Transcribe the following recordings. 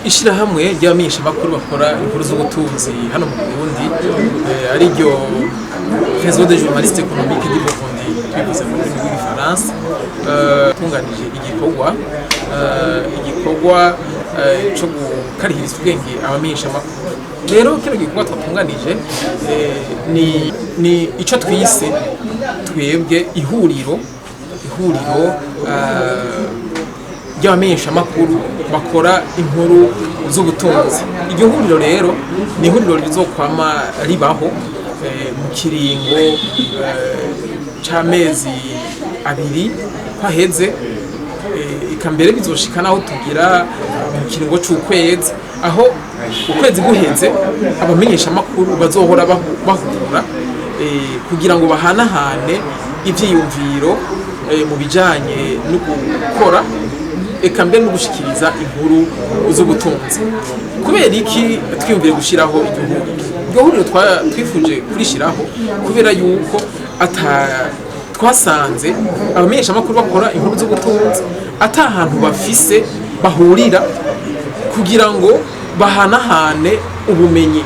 ishirahamwe ry'abamenyeshamakuru bakora inkuru z'ubutunzi hano mu Burundi ari ryo réseau des journalistes économiques du Burundi twivuze mu rurimi rw'igifaransa tunganije igikorwa cyo gukarihiriza ubwenge abamenyeshamakuru. Rero kino gikorwa twatunganije ni ico twise twebwe ihuriro ry'abamenyeshamakuru bakora inkuru z'ubutunzi. Iryo huriro rero ni ihuriro rizokwama ribaho mu kiringo c'amezi abiri kwaheze, eka mbere bizoshika naho tugira mu kiringo c'ukwezi, aho ukwezi guheze abamenyeshamakuru bazohora bahura kugira ngo bahanahane ivyiyumviro mu bijanye no gukora eka mbere no gushikiriza inkuru z'ubutunzi. Kubera iki twiyumviye gushiraho iryo huriro twifuje kurishiraho? Kubera yuko twasanze abamenyeshamakuru bakora inkuru z'ubutunzi ata hantu bafise bahurira kugira ngo bahanahane ubumenyi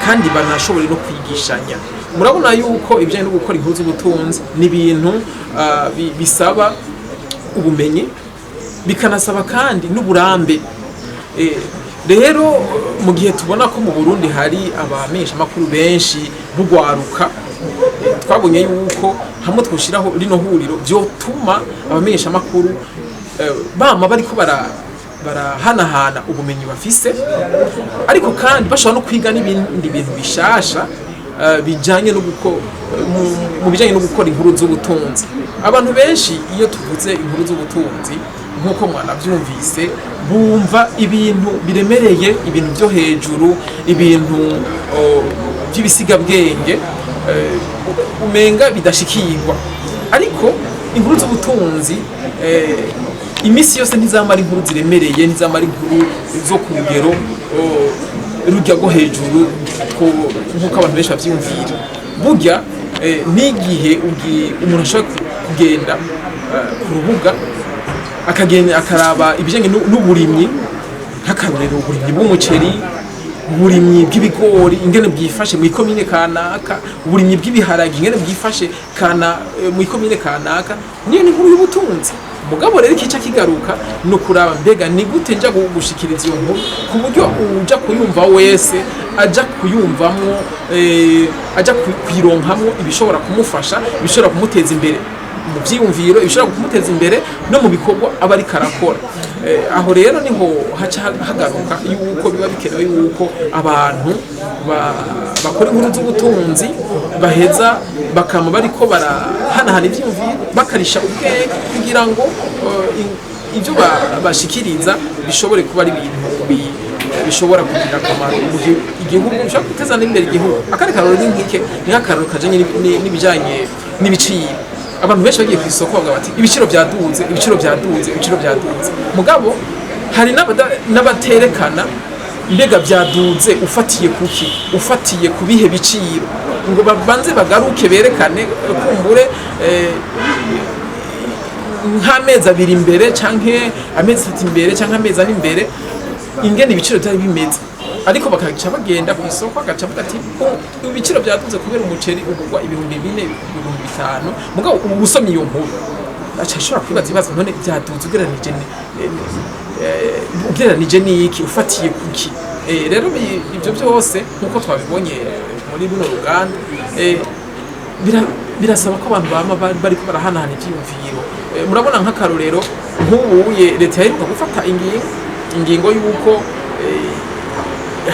kandi banashobore no kwigishanya. Murabona yuko ibijanye no gukora inkuru z'ubutunzi ni ibintu bisaba ubumenyi, bikanasaba kandi n'uburambe. Rero mu gihe tubona ko mu Burundi hari abamenyeshamakuru benshi bugwaruka, twabonye yuko hamwe twoshiraho rino huriro vyotuma abamenyeshamakuru bama bariko barahanahana ubumenyi bafise, ariko kandi bashobora no kwiga n'ibindi bintu bishasha bijanye no mu bijanye no gukora inkuru z'ubutunzi. Abantu benshi iyo tuvuze inkuru z'ubutunzi nkuko mwanavyumvise bumva ibintu biremereye, ibintu byo hejuru, ibintu by'ibisigabwenge umenga bidashikirwa. Ariko inkuru z'ubutunzi imisi yose ntizamara inkuru ziremereye, ntizamara inkuru zo ku rugero rujya go hejuru nkuko abantu benshi bavyumvira. Burya n'igihe umuntu ashobora kugenda ku rubuga akaraba ibijanye n'uburimyi, nk'akarorero uburimyi bw'umuceri, uburimyi bw'ibigori ingene bwifashe mu ikomine kanaka, uburimyi bw'ibiharage ingene bwifashe mu ikomine kanaka, niyo ni inkuru y'ubutunzi. Mugabo rero ikica kigaruka no kuraba mbega ni gute nja gushikiriza iyo nkuru ku buryo uja kuyumva wese aja kuyumvamwo aja kwironkamwo ibishobora kumufasha, ibishobora kumuteza imbere mu vyiyumviro, ibishobora kumuteza imbere no mu bikorwa aba ariko arakora. Aho rero niho haca hagaruka yuko biba bikenewe yuko abantu bakora inkuru z'ubutunzi baheza bakama bariko barahanahana ivyiyumviro, bakarisha ubwenge kugira ngo ivyo bashikiriza bishobore kuba ari ibintu bishobora kugira akamaro igihugu, bishobora guteza n'imbere igihugu. Akari karorero ni nk'akarorero kajanye n'ibijanye n'ibiciro. Abantu benshi bagiye ku isoko bavuga bati ibiciro byaduze. Mugabo hari n'abaterekana mbega byaduze ufatiye kuki, ufatiye kubihe biciro, ngo babanze bagaruke berekane kumbure nk'amezi abiri imbere canke amezi atatu imbere canke amezi ane imbere ingene ibiciro byari bimeze. Ariko bakaca bagenda ku isoko agaca avuga ati ibiciro byaduze kubera umuceri ugurwa 4,000 5,000. Mugabo usomye iyo nkuru aca ashobora kwibaza ibibazo, none byaduze ugereranije n'iki, ufatiye kuki? Rero ibyo byose nkuko twabibonye muri runo ruganda birasaba ko abantu bama bariko barahanahana ivyiyumviro. Murabona nk'akarorero nk'ubuye leta yaheruka gufata ingingo y'uko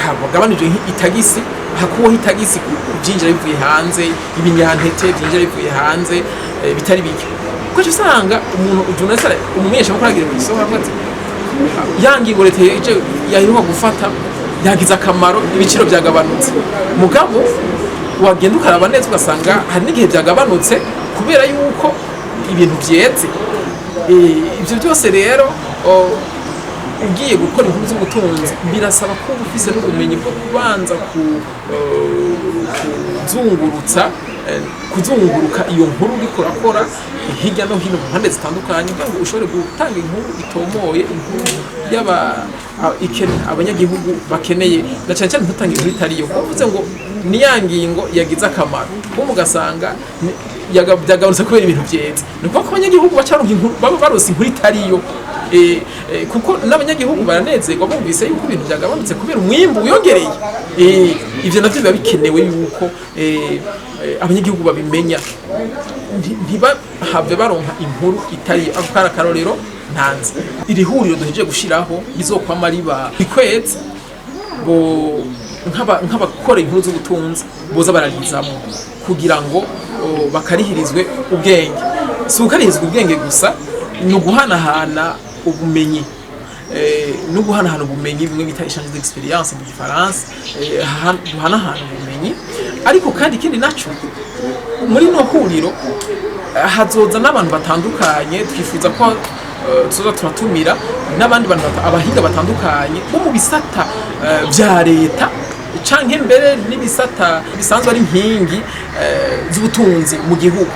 hagabanije itagisi, hakuweho itagisi byinjira bivuye hanze, ibinyantete byinjira bivuye hanze bitari bike. Kuko usanga umumenyeshamakuru agira ku isoko avuga ati yangingo leta yaheruka gufata yagize akamaro, ibiciro byagabanutse. Mugabo wagenda ukaraba neza ugasanga hari n'igihe byagabanutse kubera yuko ibintu byeze. Ivyo byose rero ugiye gukora inkuru z'ubutunzi birasaba ko ufise n'ubumenyi bwo kubanza kuzunguruka iyo nkuru uriko urakora hirya no hino mu mpande zitandukanye kugira ngo ushobore gutanga inkuru itomoye, inkuru abanyagihugu bakeneye na cyane cyane ntutanga inkuru itariyo kuvuze ngo ni ya ngingo yagize akamaro kuko mugasanga byagabanutse kubera ibintu byeze ni kuko abanyagihugu bacaronka inkuru baba barose inkuru itariyo kuko n'abanyagihugu baranezerwa bumvise yuko ibintu byagabanutse kubera umwimbu wiyongereye ivyo navyo biba bikenewe yuko abanyagihugu babimenya ntibahave baronka inkuru itari akara karorero ntanze iri huriro duhejeje gushiraho izokwama riba ikwezi bo nk'abakora inkuru z'ubutunzi boza baralizamo kugira ngo bakarihirizwe ubwenge si ukarihirizwe ubwenge gusa ni uguhanahana ubumenyi no guhanahana ubumenyi bimwe bita échange d'expérience mu gifaransa guhanahana ubumenyi ariko kandi ikindi naco muri no huriro hazoza n'abantu batandukanye twifuza ko tuza turatumira n'abandi bantu abahinga batandukanye bo mu bisata vya leta canke mbere n'ibisata bisanzwe ari nkingi z'ubutunzi mu gihugu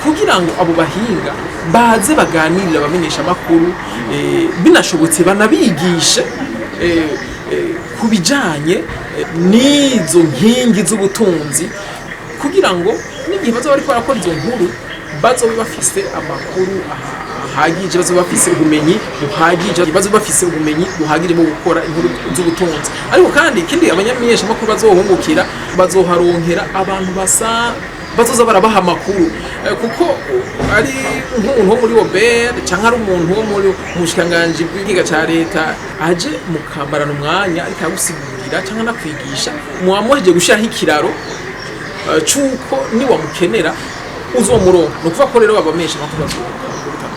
kugira ngo abo bahinga baze baganirira abamenyeshamakuru binashobotse banabigishe kubijanye n'izo nkingi z'ubutunzi kugira ngo n'igihe bazoba bariko barakora izo nkuru bazobe bafise amakuru ahagije bazobe bafise ubumenyi buhagije bazobe bafise ubumenyi buhagije mu gukora inkuru z'ubutunzi ariko kandi ikindi abanyamenyeshamakuru bazohungukira bazoharonkera abantu bazoza barabaha amakuru kuko ari nk'umuntu wo muri Obert canke ari umuntu wo muri mushikanganje bw'igiga ca leta aje mukambarana umwanya ariko agusigurira canke nakwigisha mwamuheje gushiraho ikiraro cuko ni wamukenera uzomuronka no kuva ko rero babamesha amakuru bazohunguka